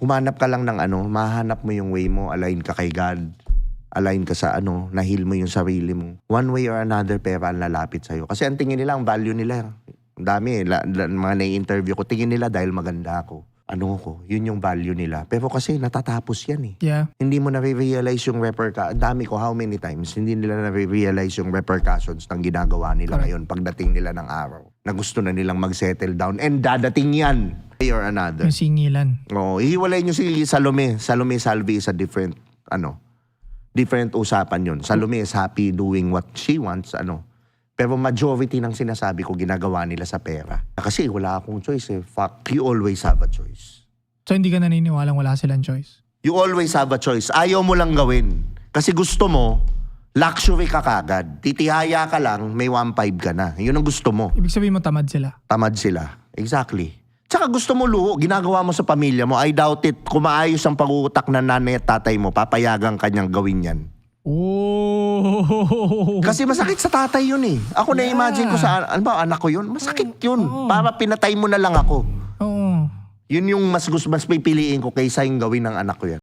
humanap ka lang ng mahanap mo yung way mo, align ka kay God. Align ka sa na-heal mo yung sarili mo. One way or another, pera ang lalapit sa'yo. Kasi ang tingin nila, ang value nila, ang dami, mga nai-interview ko, tingin nila dahil maganda ako. Yun yung value nila. Pero kasi natatapos yan eh. Yeah. Hindi mo na-realize yung ang dami ko, how many times, hindi nila na-realize yung repercussions ng ginagawa nila ngayon pagdating nila ng araw. Na gusto na nilang mag-settle down. And dadating yan, way or another. Yung singilan. Ihiwalay nyo si Salome. Salome Salvi is a different, different usapan yun. Salome is happy doing what she wants, Pero majority ng sinasabi ko, ginagawa nila sa pera. Kasi wala akong choice eh. Fuck, you always have a choice. So hindi ka naniniwalang wala silang choice? You always have a choice. Ayaw mo lang gawin. Kasi gusto mo, luxury ka kagad. Titihaya ka lang, may 1.5 ka na. Yun ang gusto mo. Ibig sabihin mo tamad sila? Tamad sila. Exactly. Tsaka gusto mo luho, ginagawa mo sa pamilya mo. I doubt it, kung maayos ang pag-uutak ng nanay at tatay mo, papayagang kanyang gawin yan. Oh. Kasi masakit sa tatay yun eh. Ako na-imagine ko sa, anak ko yun? Masakit yun. Para pinatay mo na lang ako. Oo. Yun yung mas pipiliin ko kaysa yung gawin ng anak ko yan.